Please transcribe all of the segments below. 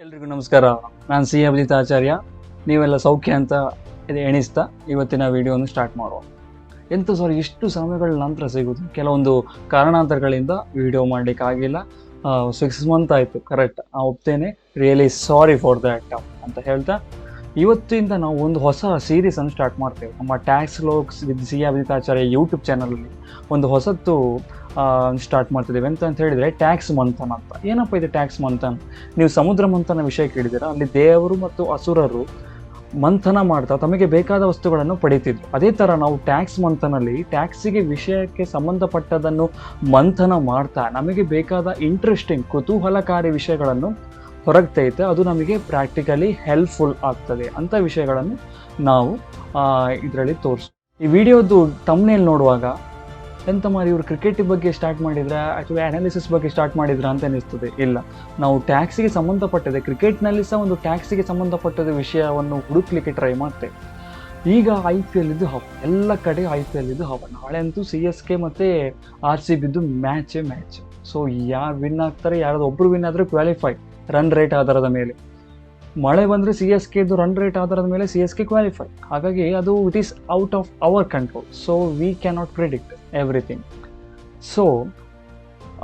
ಎಲ್ರಿಗೂ ನಮಸ್ಕಾರ. ನಾನು ಸಿ ಅಭಿಜಿತ್ ಆಚಾರ್ಯ. ನೀವೆಲ್ಲ ಸೌಖ್ಯ ಅಂತ ಎಣಿಸ್ತಾ ಇವತ್ತಿನ ವಿಡಿಯೋವನ್ನು ಸ್ಟಾರ್ಟ್ ಮಾಡುವ. ಎಂತ ಸರ್, ಇಷ್ಟು ಸಮಯಗಳ ನಂತರ ಸಿಗೋದು, ಕೆಲವೊಂದು ಕಾರಣಾಂತರಗಳಿಂದ ವಿಡಿಯೋ ಮಾಡಲಿಕ್ಕಾಗಿಲ್ಲ. 6 ಮಂತ್ ಆಯಿತು, ಕರೆಕ್ಟ್, ಒಪ್ತೇನೆ. ರಿಯಲಿ ಸಾರಿ ಫಾರ್ ದ್ಯಾಟ್ ಅಂತ ಹೇಳ್ತಾ ಇವತ್ತಿಂದ ನಾವು ಒಂದು ಹೊಸ ಸೀರೀಸನ್ನು ಸ್ಟಾರ್ಟ್ ಮಾಡ್ತೇವೆ. ನಮ್ಮ tax talks with C Abhijit Acharya YouTube ಚಾನಲಲ್ಲಿ ಒಂದು ಹೊಸತ್ತು ಸ್ಟಾರ್ಟ್ ಮಾಡ್ತಿದ್ದೇವೆ. ಅಂತ ಹೇಳಿದರೆ ಟ್ಯಾಕ್ಸ್ ಮಂಥನ್ ಅಂತ. ಏನಪ್ಪ ಇದು ಟ್ಯಾಕ್ಸ್ ಮಂಥನ್? ನೀವು ಸಮುದ್ರ ಮಂಥನ ವಿಷಯ ಕೇಳಿದ್ದೀರಾ? ಅಲ್ಲಿ ದೇವರು ಮತ್ತು ಅಸುರರು ಮಂಥನ ಮಾಡ್ತಾ ತಮಗೆ ಬೇಕಾದ ವಸ್ತುಗಳನ್ನು ಪಡೀತಿದ್ರು. ಅದೇ ಥರ ನಾವು ಟ್ಯಾಕ್ಸ್ ಮಂಥನಲ್ಲಿ ಟ್ಯಾಕ್ಸಿಗೆ ವಿಷಯಕ್ಕೆ ಸಂಬಂಧಪಟ್ಟದನ್ನು ಮಂಥನ ಮಾಡ್ತಾ ನಮಗೆ ಬೇಕಾದ ಇಂಟ್ರೆಸ್ಟಿಂಗ್ ಕುತೂಹಲಕಾರಿ ವಿಷಯಗಳನ್ನು ಹೊರಗೆ ತೆಗೆಯುತ್ತೆ. ಅದು ನಮಗೆ ಪ್ರಾಕ್ಟಿಕಲಿ ಹೆಲ್ಪ್ಫುಲ್ ಆಗ್ತದೆ ಅಂತ ವಿಷಯಗಳನ್ನು ನಾವು ಇದರಲ್ಲಿ ತೋರಿಸ್ತೀವಿ. ಈ ವಿಡಿಯೋದು ತಮ್ನೇಲ್ ನೋಡುವಾಗ ಎಂತ ಮಾರಿ ಇವರು ಕ್ರಿಕೆಟ್ ಬಗ್ಗೆ ಸ್ಟಾರ್ಟ್ ಮಾಡಿದ್ರೆ ಅಥವಾ ಅನಾಲಿಸಿಸ್ ಬಗ್ಗೆ ಸ್ಟಾರ್ಟ್ ಮಾಡಿದ್ರ ಅಂತ ಅನಿಸ್ತದೆ. ಇಲ್ಲ, ನಾವು ಟ್ಯಾಕ್ಸಿಗೆ ಸಂಬಂಧಪಟ್ಟದೆ, ಕ್ರಿಕೆಟ್ನಲ್ಲಿ ಸಹ ಒಂದು ಟ್ಯಾಕ್ಸಿಗೆ ಸಂಬಂಧಪಟ್ಟದ ವಿಷಯವನ್ನು ಹುಡುಕ್ಲಿಕ್ಕೆ ಟ್ರೈ ಮಾಡ್ತೇವೆ. ಈಗ IPL ಇದು ಹವ, ಎಲ್ಲ ಕಡೆ IPL ಇದು ಹವ. ನಾಳೆ ಅಂತೂ CSK ಮತ್ತು RCB ಮ್ಯಾಚ್. ಸೊ ಯಾರು ವಿನ್ ಆಗ್ತಾರೆ, ಯಾರಾದ್ರು ಒಬ್ಬರು ವಿನ್ ಆದರೆ ಕ್ವಾಲಿಫೈ ರನ್ ರೇಟ್ ಆಧಾರದ ಮೇಲೆ. ಮಳೆ ಬಂದರೆ CSKದು ರನ್ ರೇಟ್ ಆಧಾರದ ಮೇಲೆ CSK ಕ್ವಾಲಿಫೈ. ಹಾಗಾಗಿ ಅದು it is out of our control. So we cannot predict everything. So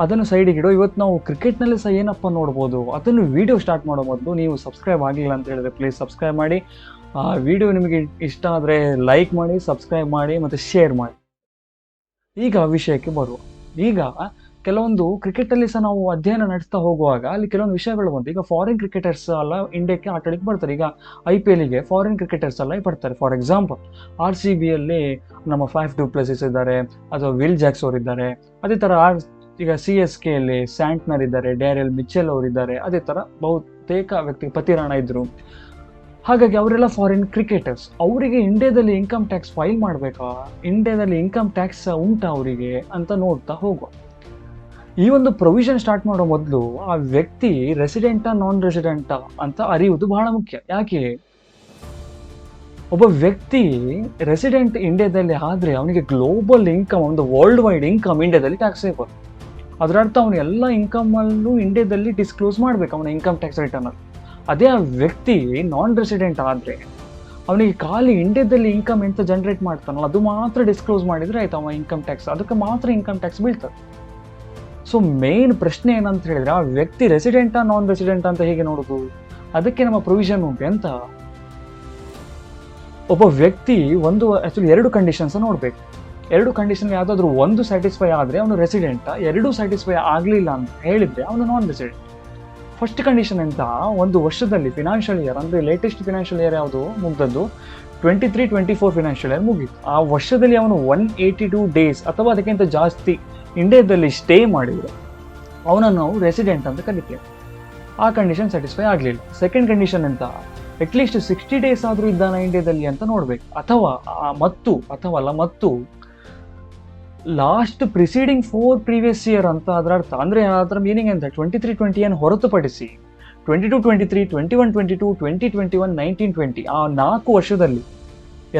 ಅದನ್ನು ಸೈಡಿಗೆ ಇಡೋ. ಇವತ್ತು ನಾವು ಕ್ರಿಕೆಟ್ನಲ್ಲಿ ಸಹ ಏನಪ್ಪ ನೋಡ್ಬೋದು ಅದನ್ನು ವಿಡಿಯೋ ಸ್ಟಾರ್ಟ್ ಮಾಡೋ ಮೊದಲು ನೀವು ಸಬ್ಸ್ಕ್ರೈಬ್ ಆಗಿಲ್ಲ ಅಂತ ಹೇಳಿದ್ರೆ ಪ್ಲೀಸ್ ಸಬ್ಸ್ಕ್ರೈಬ್ ಮಾಡಿ. ವಿಡಿಯೋ ನಿಮಗೆ ಇಷ್ಟ ಆದರೆ ಲೈಕ್ ಮಾಡಿ, ಸಬ್ಸ್ಕ್ರೈಬ್ ಮಾಡಿ ಮತ್ತು ಶೇರ್ ಮಾಡಿ. ಈಗ ವಿಷಯಕ್ಕೆ ಬರುವ. ಈಗ ಕೆಲವೊಂದು ಕ್ರಿಕೆಟಲ್ಲಿ ಸಹ ನಾವು ಅಧ್ಯಯನ ನಡೆಸ್ತಾ ಹೋಗುವಾಗ ಅಲ್ಲಿ ಕೆಲವೊಂದು ವಿಷಯಗಳು ಬಂತು. ಈಗ ಫಾರಿನ್ ಕ್ರಿಕೆಟರ್ಸ್ ಎಲ್ಲ ಇಂಡಿಯಾಕ್ಕೆ ಆಟಾಡಲಿಕ್ಕೆ ಬರ್ತಾರೆ. ಈಗ IPLಗೆ ಫಾರಿನ್ ಕ್ರಿಕೆಟರ್ಸ್ ಎಲ್ಲ ಬರ್ತಾರೆ. ಫಾರ್ ಎಕ್ಸಾಂಪಲ್ RCBಯಲ್ಲಿ ನಮ್ಮ ಫಾಫ್ ಡು ಪ್ಲೆಸಿಸ್ ಇದ್ದಾರೆ, ಅಥವಾ ವಿಲ್ ಜಾಕ್ಸ್ ಅವರು ಇದ್ದಾರೆ. ಅದೇ ಥರ ಈಗ CSKಯಲ್ಲಿ ಸ್ಯಾಂಟ್ನರ್ ಇದ್ದಾರೆ, ಡ್ಯಾರೆಲ್ ಮಿಚೆಲ್ ಅವರಿದ್ದಾರೆ. ಅದೇ ಥರ ಬಹುತೇಕ ವ್ಯಕ್ತಿ, ಪತಿರಾಣ ಇದ್ದರು. ಹಾಗಾಗಿ ಅವರೆಲ್ಲ ಫಾರಿನ್ ಕ್ರಿಕೆಟರ್ಸ್. ಅವರಿಗೆ ಇಂಡಿಯಾದಲ್ಲಿ ಇನ್ಕಮ್ ಟ್ಯಾಕ್ಸ್ ಫೈಲ್ ಮಾಡಬೇಕಾ, ಇಂಡಿಯಾದಲ್ಲಿ ಇನ್ಕಮ್ ಟ್ಯಾಕ್ಸ್ ಉಂಟಾ ಅವರಿಗೆ ಅಂತ ನೋಡ್ತಾ ಹೋಗುವ. ಈ ಒಂದು ಪ್ರೊವಿಷನ್ ಸ್ಟಾರ್ಟ್ ಮಾಡೋ ಮೊದಲು ಆ ವ್ಯಕ್ತಿ ರೆಸಿಡೆಂಟಾ ನಾನ್ ರೆಸಿಡೆಂಟಾ ಅಂತ ಅರಿಯುವುದು ಬಹಳ ಮುಖ್ಯ. ಯಾಕೆ? ಒಬ್ಬ ವ್ಯಕ್ತಿ ರೆಸಿಡೆಂಟ್ ಇಂಡಿಯಾದಲ್ಲಿ ಆದರೆ ಅವನಿಗೆ ಗ್ಲೋಬಲ್ ಇನ್ಕಮ್, ಒಂದು ವರ್ಲ್ಡ್ ವೈಡ್ ಇನ್ಕಮ್ ಇಂಡಿಯಾದಲ್ಲಿ ಟ್ಯಾಕ್ಸೇಬಲ್. ಅದರ ಅರ್ಥ ಅವನು ಎಲ್ಲ ಇನ್ಕಮಲ್ಲೂ ಇಂಡಿಯಾದಲ್ಲಿ ಡಿಸ್ಕ್ಲೋಸ್ ಮಾಡಬೇಕು ಅವನ ಇನ್ಕಮ್ ಟ್ಯಾಕ್ಸ್ ರಿಟರ್ನಲ್ಲಿ. ಅದೇ ಆ ವ್ಯಕ್ತಿ ನಾನ್ ರೆಸಿಡೆಂಟ್ ಆದರೆ ಅವನಿಗೆ ಖಾಲಿ ಇಂಡಿಯಾದಲ್ಲಿ ಇನ್ಕಮ್ ಎಂತ ಜನರೇಟ್ ಮಾಡ್ತಾನಲ್ಲ ಅದು ಮಾತ್ರ ಡಿಸ್ಕ್ಲೋಸ್ ಮಾಡಿದರೆ ಆಯ್ತು, ಅವನ ಇನ್ಕಮ್ ಟ್ಯಾಕ್ಸ್ ಅದಕ್ಕೆ ಮಾತ್ರ ಇನ್ಕಮ್ ಟ್ಯಾಕ್ಸ್ ಬೀಳ್ತದೆ. ಸೊ ಮೇನ್ ಪ್ರಶ್ನೆ ಏನಂತ ಹೇಳಿದ್ರೆ, ಆ ವ್ಯಕ್ತಿ ರೆಸಿಡೆಂಟಾ ನಾನ್ ರೆಸಿಡೆಂಟ್ ಅಂತ ಹೇಗೆ ನೋಡೋದು? ಅದಕ್ಕೆ ನಮ್ಮ ಪ್ರೊವಿಷನ್ ಉಂಟು. ಎಂತ? ಒಬ್ಬ ವ್ಯಕ್ತಿ ಆ್ಯಕ್ಚುಲಿ 2 ಕಂಡೀಷನ್ಸ್ ನೋಡಬೇಕು. 2 ಕಂಡೀಷನ್ ಯಾವುದಾದ್ರೂ ಒಂದು ಸ್ಯಾಟಿಸ್ಫೈ ಆದರೆ ಅವನು ರೆಸಿಡೆಂಟಾ, 2 ಸ್ಯಾಟಿಸ್ಫೈ ಆಗಲಿಲ್ಲ ಅಂತ ಹೇಳಿದರೆ ಅವನು ನಾನ್ ರೆಸಿಡೆಂಟ್. ಫಸ್ಟ್ ಕಂಡೀಷನ್ ಎಂತ? ಒಂದು ವರ್ಷದಲ್ಲಿ ಫಿನಾನ್ಷಿಯಲ್ ಇಯರ್, ಅಂದರೆ ಲೇಟೆಸ್ಟ್ ಫಿನಾನ್ಷಿಯಲ್ ಇಯರ್ ಯಾವುದು ಮುಗ್ದದ್ದು 23-24 ಫಿನಾನ್ಷಿಯಲ್ ಇಯರ್ ಮುಗೀತು. ಆ ವರ್ಷದಲ್ಲಿ ಅವನು 182 ಡೇಸ್ ಅಥವಾ ಅದಕ್ಕಿಂತ ಜಾಸ್ತಿ ಇಂಡಿಯಾದಲ್ಲಿ ಸ್ಟೇ ಮಾಡಿದರೆ ಅವನನ್ನು ನಾವು ರೆಸಿಡೆಂಟ್ ಅಂತ ಕರಿತೇವೆ. ಆ ಕಂಡೀಷನ್ ಸ್ಯಾಟಿಸ್ಫೈ ಆಗಲಿಲ್ಲ. ಸೆಕೆಂಡ್ ಕಂಡೀಷನ್ ಎಂತ? ಅಟ್ಲೀಸ್ಟ್ 60 ಡೇಸ್ ಆದರೂ ಇದ್ದಾನ ಇಂಡಿಯಾದಲ್ಲಿ ಅಂತ ನೋಡಬೇಕು. ಮತ್ತು ಲಾಸ್ಟ್ ಪ್ರಿಸೀಡಿಂಗ್ 4 ಪ್ರೀವಿಯಸ್ ಇಯರ್ ಅಂತ ಅದರ ಅರ್ಥ. ಅಂದರೆ ಅದರ ಮೀನಿಂಗ್ ಎಂತ? 23-20 ಹೊರತುಪಡಿಸಿ 22-23, 21-22, 20-21, 19-20 ಆ 4 ವರ್ಷದಲ್ಲಿ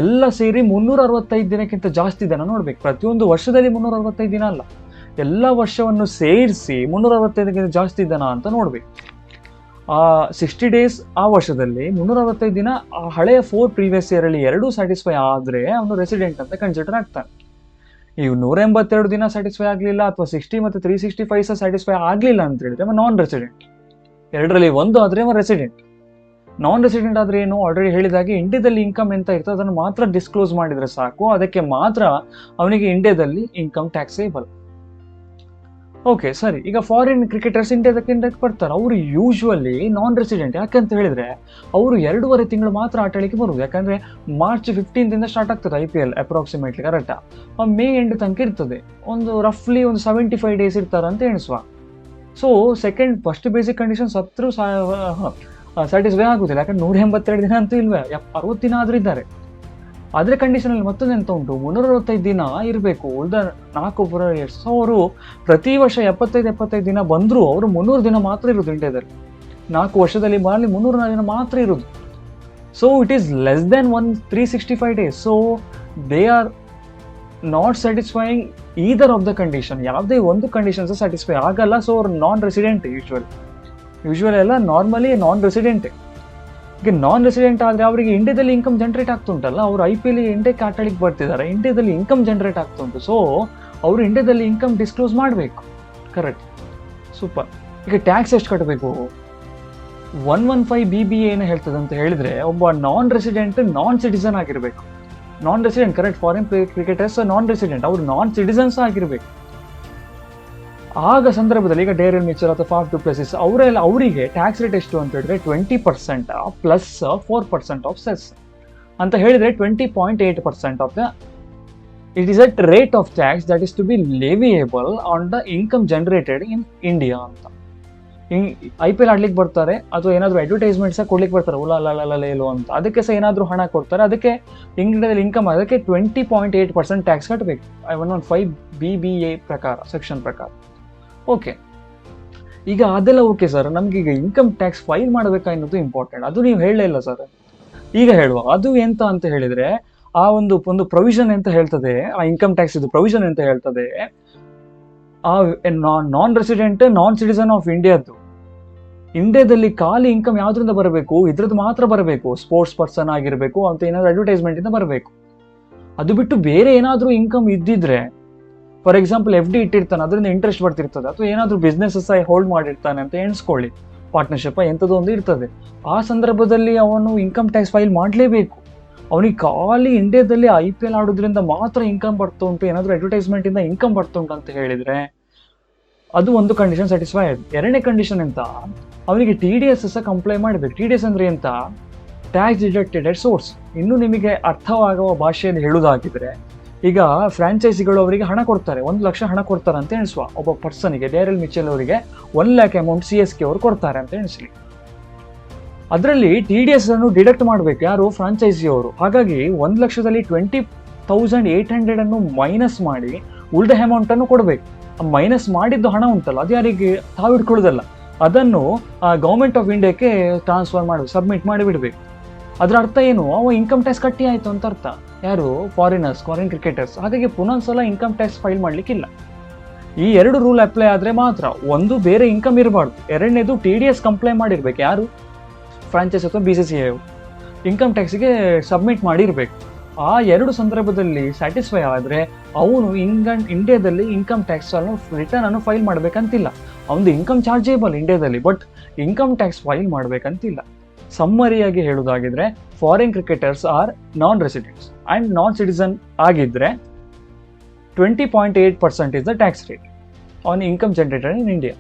ಎಲ್ಲ ಸೇರಿ 365 ದಿನಕ್ಕಿಂತ ಜಾಸ್ತಿ ದಿನ ನೋಡ್ಬೇಕು. ಪ್ರತಿಯೊಂದು ವರ್ಷದಲ್ಲಿ 365 ದಿನ ಅಲ್ಲ, ಎಲ್ಲ ವರ್ಷವನ್ನು ಸೇರಿಸಿ 365 ಜಾಸ್ತಿ ದಿನ ಅಂತ ನೋಡ್ಬೇಕು. ಆ 60 ಡೇಸ್ ಆ ವರ್ಷದಲ್ಲಿ, 365 ದಿನ ಆ ಹಳೆಯ 4 ಪ್ರೀವಿಯಸ್ ಇಯರಲ್ಲಿ 2 ಸ್ಯಾಟಿಸ್ಫೈ ಆದರೆ ಅವನು ರೆಸಿಡೆಂಟ್ ಅಂತ ಕನ್ಸಿಡರ್ ಆಗ್ತಾನೆ. ಈಗ 182 ದಿನ ಸ್ಯಾಟಿಸ್ಫೈ ಆಗಲಿಲ್ಲ, ಅಥವಾ 60 ಮತ್ತು 365 ಸಹ ಸ್ಯಾಟಿಸ್ಫೈ ಆಗಲಿಲ್ಲ ಅಂತ ಹೇಳಿದ್ರೆ ಅವ ನಾನ್ ರೆಸಿಡೆಂಟ್. 2ರಲ್ಲಿ 1 ಆದರೆ ಅವ ರೆಸಿಡೆಂಟ್. ನಾನ್ ರೆಸಿಡೆಂಟ್ ಆದರೆ ಏನು? ಆಲ್ರೆಡಿ ಹೇಳಿದಾಗೆ ಇಂಡಿಯಾದಲ್ಲಿ ಇನ್ಕಮ್ ಎಂತ ಇರ್ತದೆ ಅದನ್ನು ಮಾತ್ರ ಡಿಸ್ಕ್ಲೋಸ್ ಮಾಡಿದರೆ ಸಾಕು, ಅದಕ್ಕೆ ಮಾತ್ರ ಅವನಿಗೆ ಇಂಡಿಯಾದಲ್ಲಿ ಇನ್ಕಮ್ ಟ್ಯಾಕ್ಸೇಬಲ್. ಓಕೆ, ಸರಿ. ಈಗ ಫಾರಿನ್ ಕ್ರಿಕೆಟರ್ಸ್ ಇಂಡಿಯಾದಕ್ಕೆ ಬರ್ತಾರೆ. ಅವರು ಯೂಶ್ವಲಿ ನಾನ್ ರೆಸಿಡೆಂಟ್. ಯಾಕಂತ ಹೇಳಿದ್ರೆ ಅವರು 2.5 ತಿಂಗಳು ಮಾತ್ರ ಆಟಾಡಲಿಕ್ಕೆ ಬರುವುದು. ಯಾಕಂದರೆ March 15 ಸ್ಟಾರ್ಟ್ ಆಗ್ತದೆ IPL ಅಪ್ರಾಕ್ಸಿಮೇಟ್ಲಿ, ಕರೆಕ್ಟಾ? May ಎಂಡ್ ತನಕ ಇರ್ತದೆ. ರಫ್ಲಿ 75 ಡೇಸ್ ಇರ್ತಾರೆ ಅಂತ ಎಣಿಸುವ. ಸೊ ಫಸ್ಟ್ ಬೇಸಿಕ್ ಕಂಡೀಷನ್ ಸತ್ರು ಸ್ಯಾಟಿಸ್ಫೈ ಆಗುದಿಲ್ಲ. ಯಾಕಂದ್ರೆ 182 ದಿನ ಅಂತೂ ಇಲ್ವೇ, 60 ದಿನ ಆದರೂ ಇದ್ದಾರೆ. ಆದರೆ ಕಂಡೀಷನಲ್ಲಿ ಮತ್ತೊಂದು ಎಂತ ಉಂಟು? 365 ದಿನ ಇರಬೇಕು ಉಳಿದ 4 ಇಯರ್ಸ್. ಸೊ ಅವರು ಪ್ರತಿ ವರ್ಷ 75 ದಿನ ಬಂದರೂ ಅವರು 300 ದಿನ ಮಾತ್ರ ಇರೋದು ಇಂಡಿಯಾದಲ್ಲಿ. 4 ವರ್ಷದಲ್ಲಿ 300 ದಿನ ಮಾತ್ರ ಇರೋದು. So it is less than 365 days. So they are not satisfying either of the condition. ಯಾವುದೇ ಒಂದು ಕಂಡೀಷನ್ಸ್ ಸ್ಯಾಟಿಸ್ಫೈ ಆಗಲ್ಲ. ಸೊ ಅವ್ರು ನಾನ್ ರೆಸಿಡೆಂಟ್ ಯೂಶ್ವಲಿ. ಯೂಶ್ವಲಿ ಎಲ್ಲ ನಾರ್ಮಲಿ ನಾನ್ ರೆಸಿಡೆಂಟೇ. ಈಗ ನಾನ್ ರೆಸಿಡೆಂಟ್ ಆದರೆ ಅವರಿಗೆ ಇಂಡಿಯಾದಲ್ಲಿ ಇನ್ಕಮ್ ಜನರೇಟ್ ಆಗ್ತುಂಟಲ್ಲ, ಅವರು IPL ಇಂಡಿಯಾಕ್ಕೆ ಆಟಾಡಿಗೆ ಬರ್ತಿದ್ದಾರೆ, ಇಂಡಿಯಾದಲ್ಲಿ ಇನ್ಕಮ್ ಜನರೇಟ್ ಆಗ್ತುಂಟು. ಸೊ ಅವರು ಇಂಡಿಯಾದಲ್ಲಿ ಇನ್ಕಮ್ ಡಿಸ್ಕ್ಲೋಸ್ ಮಾಡಬೇಕು. Correct, super. ಈಗ ಟ್ಯಾಕ್ಸ್ ಎಷ್ಟು ಕಟ್ಟಬೇಕು? 115 BBA ಏನು ಹೇಳ್ತದೆ ಅಂತ ಹೇಳಿದ್ರೆ, ಒಬ್ಬ ನಾನ್ ರೆಸಿಡೆಂಟ್ ನಾನ್ ಸಿಟಿಸನ್ ಆಗಿರಬೇಕು. ನಾನ್ ರೆಸಿಡೆಂಟ್, ಕರೆಕ್ಟ್, ಫಾರಿನ್ ಕ್ರಿಕೆಟರ್ಸ್ ನಾನ್ ರೆಸಿಡೆಂಟ್, ಅವರು ನಾನ್ ಸಿಟಿಸನ್ಸ್ ಆಗಿರಬೇಕು. ಆಗ ಸಂದರ್ಭದಲ್ಲಿ ಈಗ ಡೇರೆಲ್ ಮಿಚೆಲ್ ಅಥವಾ ಫಾಫ್ ಡು ಪ್ಲೆಸಿಸ್ ಅವರಿಗೆ ಟ್ಯಾಕ್ಸ್ ರೇಟ್ ಎಷ್ಟು ಅಂತ ಹೇಳಿದ್ರೆ 20% ಪ್ಲಸ್ 4% ಆಫ್ ಸೆಸ್ ಅಂತ ಹೇಳಿದ್ರೆ 20.8% of the it is at rate of tax that is to be leviable on the income generated in India ಅಂತ. IPL ಆಡ್ಲಿಕ್ಕೆ ಬರ್ತಾರೆ ಅಥವಾ ಏನಾದರೂ ಅಡ್ವರ್ಟೈಸ್ಮೆಂಟ್ಸ್ ಕೊಡ್ಲಿಕ್ಕೆ ಬರ್ತಾರೆ, ಉಲಾಲೇಲು ಅಂತ, ಅದಕ್ಕೆ ಸಹ ಏನಾದರೂ ಹಣ ಕೊಡ್ತಾರೆ, ಅದಕ್ಕೆ ಇಂಡಿಯಾದಲ್ಲಿ ಇನ್ಕಮ್ ಅದಕ್ಕೆ 20.8% ಟ್ಯಾಕ್ಸ್ ಕಟ್ಟಬೇಕು 115 BBA ಪ್ರಕಾರ, ಸೆಕ್ಷನ್ ಪ್ರಕಾರ. ಓಕೆ, ಈಗ ಅದೆಲ್ಲ ಓಕೆ ಸರ್, ನಮ್ಗೀಗ ಇನ್ಕಮ್ ಟ್ಯಾಕ್ಸ್ ಫೈಲ್ ಮಾಡಬೇಕಾ ಅನ್ನೋದು ಇಂಪಾರ್ಟೆಂಟ್. ಅದು ನೀವು ಹೇಳಲೇ ಇಲ್ಲ ಸರ್. ಈಗ ಹೇಳುವ ಅದು ಎಂತ ಅಂತ ಹೇಳಿದ್ರೆ, ಆ ಒಂದು ಪ್ರೊವಿಷನ್ ಅಂತ ಹೇಳ್ತದೆ, ಆ ಇನ್ಕಮ್ ಟ್ಯಾಕ್ಸ್ ಇದು ಪ್ರೊವಿಷನ್ ಅಂತ ಹೇಳ್ತದೆ, ಆ ನಾನ್ ರೆಸಿಡೆಂಟ್ ನಾನ್ ಸಿಟಿಸನ್ ಆಫ್ ಇಂಡಿಯಾದಲ್ಲಿ ಖಾಲಿ ಇನ್ಕಮ್ ಯಾವ್ದ್ರಿಂದ ಬರಬೇಕು? ಇದ್ರದ್ದು ಮಾತ್ರ ಬರಬೇಕು. ಸ್ಪೋರ್ಟ್ಸ್ ಪರ್ಸನ್ ಆಗಿರಬೇಕು ಅಂತ, ಏನಾದ್ರು ಅಡ್ವರ್ಟೈಸ್ಮೆಂಟ್ ಇಂದ ಬರಬೇಕು. ಅದು ಬಿಟ್ಟು ಬೇರೆ ಏನಾದರೂ ಇನ್ಕಮ್ ಇದ್ದಿದ್ರೆ, ಫಾರ್ ಎಕ್ಸಾಂಪಲ್ FD ಇಟ್ಟಿರ್ತಾನೆ, ಅದರಿಂದ ಇಂಟ್ರೆಸ್ಟ್ ಬರ್ತಿರ್ತದೆ, ಅಥವಾ ಏನಾದರೂ ಬಿಸ್ನೆಸ್ ಹೋಲ್ಡ್ ಮಾಡಿರ್ತಾನೆ ಅಂತ ಎಣಿಸ್ಕೊಳ್ಳಿ, ಪಾರ್ಟ್ನರ್ಶಿಪ್ ಎಂಥದ್ದು ಒಂದು ಇರ್ತದೆ, ಆ ಸಂದರ್ಭದಲ್ಲಿ ಅವನು ಇನ್ಕಮ್ ಟ್ಯಾಕ್ಸ್ ಫೈಲ್ ಮಾಡಲೇಬೇಕು. ಅವನಿಗೆ ಖಾಲಿ ಇಂಡಿಯಾದಲ್ಲಿ IPL ಆಡೋದ್ರಿಂದ ಮಾತ್ರ ಇನ್ಕಮ್ ಬರ್ತಾ ಉಂಟು, ಏನಾದರೂ ಅಡ್ವರ್ಟೈಸ್ಮೆಂಟ್ ಇಂದ ಇನ್ಕಮ್ ಬರ್ತಾ ಉಂಟು ಅಂತ ಹೇಳಿದ್ರೆ ಅದು ಒಂದು ಕಂಡೀಷನ್ ಸ್ಯಾಟಿಸ್ಫೈ ಆಗಿದೆ. ಎರಡನೇ ಕಂಡೀಷನ್ ಅಂತ, ಅವನಿಗೆ TDS ಸಹ ಕಂಪ್ಲೈ ಮಾಡಬೇಕು. TDS ಅಂದ್ರೆ ಎಂತ? Tax deducted source. ಇನ್ನು ನಿಮಗೆ ಅರ್ಥವಾಗುವ ಭಾಷೆಯಲ್ಲಿ ಹೇಳುವುದಾಗಿದ್ರೆ, ಈಗ ಫ್ರಾಂಚೈಸಿಗಳು ಅವರಿಗೆ ಹಣ ಕೊಡ್ತಾರೆ, 1 ಲಕ್ಷ ಹಣ ಕೊಡ್ತಾರೆ ಅಂತ ಎಣಿಸುವ. ಒಬ್ಬ ಪರ್ಸನ್ಗೆ, ಡೇರೆಲ್ ಮಿಚೆಲ್ ಅವರಿಗೆ 1 lakh ಅಮೌಂಟ್ CSK ಅವರು ಕೊಡ್ತಾರೆ ಅಂತ ಎಣಿಸ್ಲಿ. ಅದರಲ್ಲಿ TDS ಅನ್ನು ಡಿಡಕ್ಟ್ ಮಾಡಬೇಕು ಯಾರು? ಫ್ರಾಂಚೈಸಿ ಅವರು. ಹಾಗಾಗಿ 1 ಲಕ್ಷದಲ್ಲಿ 20,800 ಅನ್ನು ಮೈನಸ್ ಮಾಡಿ ಉಳಿದ ಅಮೌಂಟ್ ಅನ್ನು ಕೊಡಬೇಕು. ಮೈನಸ್ ಮಾಡಿದ್ದು ಹಣ ಉಂಟಲ್ಲ, ಅದು ಯಾರಿಗೆ ತಾವಿಡ್ಕೊಳ್ಳೋದಲ್ಲ, ಅದನ್ನು ಗೌರ್ಮೆಂಟ್ ಆಫ್ ಇಂಡಿಯಾಕ್ಕೆ ಟ್ರಾನ್ಸ್ಫರ್ ಮಾಡಬೇಕು, ಸಬ್ಮಿಟ್ ಮಾಡಿ ಬಿಡಬೇಕು. ಅದರ ಅರ್ಥ ಏನು? ಅವ ಇನ್ಕಮ್ ಟ್ಯಾಕ್ಸ್ ಕಟ್ಟಿ ಆಯಿತು ಅಂತ ಅರ್ಥ. ಯಾರು? Foreign cricketers. ಹಾಗಾಗಿ ಪುನಃ ಇನ್ಕಮ್ ಟ್ಯಾಕ್ಸ್ ಫೈಲ್ ಮಾಡಲಿಕ್ಕಿಲ್ಲ. ಈ 2 ರೂಲ್ ಅಪ್ಲೈ ಆದರೆ ಮಾತ್ರ. ಒಂದು, ಬೇರೆ ಇನ್ಕಮ್ ಇರಬಾರ್ದು. ಎರಡನೇದು, TDS ಕಂಪ್ಲೈ ಮಾಡಿರ್ಬೇಕು. ಯಾರು? ಫ್ರಾಂಚೈಸ್ ಅಥವಾ BCCI ಇನ್ಕಮ್ ಟ್ಯಾಕ್ಸ್ಗೆ ಸಬ್ಮಿಟ್ ಮಾಡಿರಬೇಕು. ಆ 2 ಸಂದರ್ಭದಲ್ಲಿ ಸ್ಯಾಟಿಸ್ಫೈ ಆದರೆ ಅವನು ಇಂಡಿಯಾದಲ್ಲಿ ಇನ್ಕಮ್ ಟ್ಯಾಕ್ಸ್ ರಿಟರ್ನ್ ಅನ್ನು ಫೈಲ್ ಮಾಡಬೇಕಂತಿಲ್ಲ. ಅವನು ಇನ್ಕಮ್ ಚಾರ್ಜೇಬಲ್ ಇಂಡಿಯಾದಲ್ಲಿ, ಬಟ್ ಇನ್ಕಮ್ ಟ್ಯಾಕ್ಸ್ ಫೈಲ್ ಮಾಡಬೇಕಂತಿಲ್ಲ. ಸಮ್ಮರಿಯಾಗಿ ಹೇಳುವುದಾಗಿದ್ರೆ, foreign cricketers are non residents and non citizen ಆಗಿದ್ರೆ 20.8% is the tax rate on income generated in India.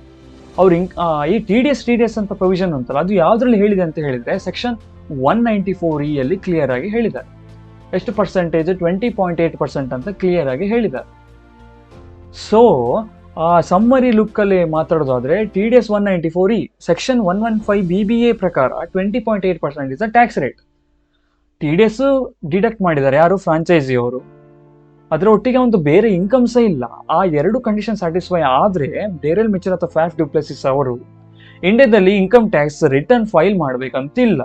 ಅವ್ರು ಈ TDS ಅಂತ ಪ್ರೊವಿಷನ್ ಅಂತಲ್ಲ, ಅದು ಯಾವುದ್ರಲ್ಲಿ ಹೇಳಿದೆ ಅಂತ ಹೇಳಿದ್ರೆ ಸೆಕ್ಷನ್ 194E ಅಲ್ಲಿ ಕ್ಲಿಯರ್ ಆಗಿ ಹೇಳಿದ್ದಾರೆ. ಎಷ್ಟು ಪರ್ಸೆಂಟೇಜ್? 20.8% ಅಂತ ಕ್ಲಿಯರ್ ಆಗಿ ಹೇಳಿದ್ದಾರೆ. ಸೊ ಆ ಸಮ್ಮರಿ ಲುಕ್ಕಲ್ಲಿ ಮಾತಾಡೋದಾದ್ರೆ, TDS 194E ಸೆಕ್ಷನ್ 115 BBA ಪ್ರಕಾರ 20.8% is the tax rate. TDS deduct ಮಾಡಿದ್ದಾರೆ ಯಾರು? ಫ್ರಾಂಚೈಸಿ ಅವರು. ಅದರ ಒಟ್ಟಿಗೆ ಒಂದು ಬೇರೆ ಇನ್ಕಮ್ಸ್ ಇಲ್ಲ. ಆ 2 ಕಂಡೀಷನ್ ಸ್ಯಾಟಿಸ್ಫೈ ಆದರೆ ಡೇರೆಲ್ ಮಿಚೆಲ್ ಅಥವಾ ಫಾಫ್ ಡು ಪ್ಲೆಸಿಸ್ ಅವರು ಇಂಡಿಯಾದಲ್ಲಿ ಇನ್ಕಮ್ ಟ್ಯಾಕ್ಸ್ ರಿಟರ್ನ್ ಫೈಲ್ ಮಾಡಬೇಕಂತಿಲ್ಲ.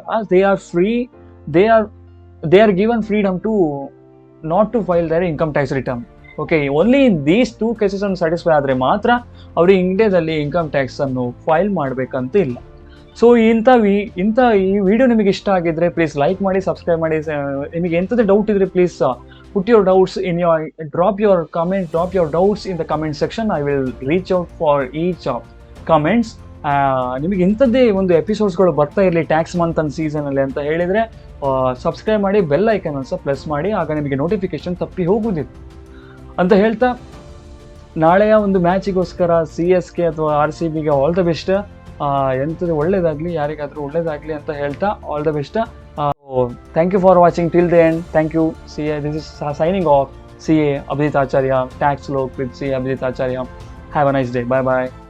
They are given freedom to not to file their income tax return. Okay, only these 2 cases ಅನ್ನು ಸ್ಯಾಟಿಸ್ಫೈ ಆದರೆ ಮಾತ್ರ ಅವರು ಇಂಡಿಯಾದಲ್ಲಿ ಇನ್ಕಮ್ ಟ್ಯಾಕ್ಸ್ ಅನ್ನು ಫೈಲ್ ಮಾಡಬೇಕಂತ ಇಲ್ಲ. ಸೊ ಈ ವಿಡಿಯೋ ನಿಮಗೆ ಇಷ್ಟ ಆಗಿದ್ರೆ ಪ್ಲೀಸ್ ಲೈಕ್ ಮಾಡಿ, ಸಬ್ಸ್ಕ್ರೈಬ್ ಮಾಡಿ. ನಿಮಗೆ ಎಂಥದ್ದು ಡೌಟ್ ಇದ್ರೆ please put your doubts drop your doubts in the comment section. I will reach out for each of comments. ನಿಮಗೆ ಇಂಥದ್ದೇ ಒಂದು ಎಪಿಸೋಡ್ಸ್ಗಳು ಬರ್ತಾ ಇರಲಿ ಟ್ಯಾಕ್ಸ್ ಮಂತ್ ಅಂಡ್ ಸೀಸನಲ್ಲಿ ಅಂತ ಹೇಳಿದರೆ ಸಬ್ಸ್ಕ್ರೈಬ್ ಮಾಡಿ, ಬೆಲ್ ಐಕನ್ ಅನ್ನು ಪ್ರೆಸ್ ಮಾಡಿ, ಆಗ ನಿಮಗೆ ನೋಟಿಫಿಕೇಶನ್ ತಪ್ಪಿ ಹೋಗುವುದಿಲ್ಲ ಅಂತ ಹೇಳ್ತಾ, ನಾಳೆಯ ಒಂದು ಮ್ಯಾಚಿಗೋಸ್ಕರ CSK ಅಥವಾ RCBಗೆ ಆಲ್ ದ ಬೆಸ್ಟ್. ಎಂಥದ್ದು ಒಳ್ಳೇದಾಗಲಿ, ಯಾರಿಗಾದರೂ ಒಳ್ಳೇದಾಗಲಿ ಅಂತ ಹೇಳ್ತಾ all the best. Thank you for watching till the end. Thank you. This is signing off. CA Abhijit Acharya, Tax Log with CA Abhijit Acharya. Have a nice day. Bye bye.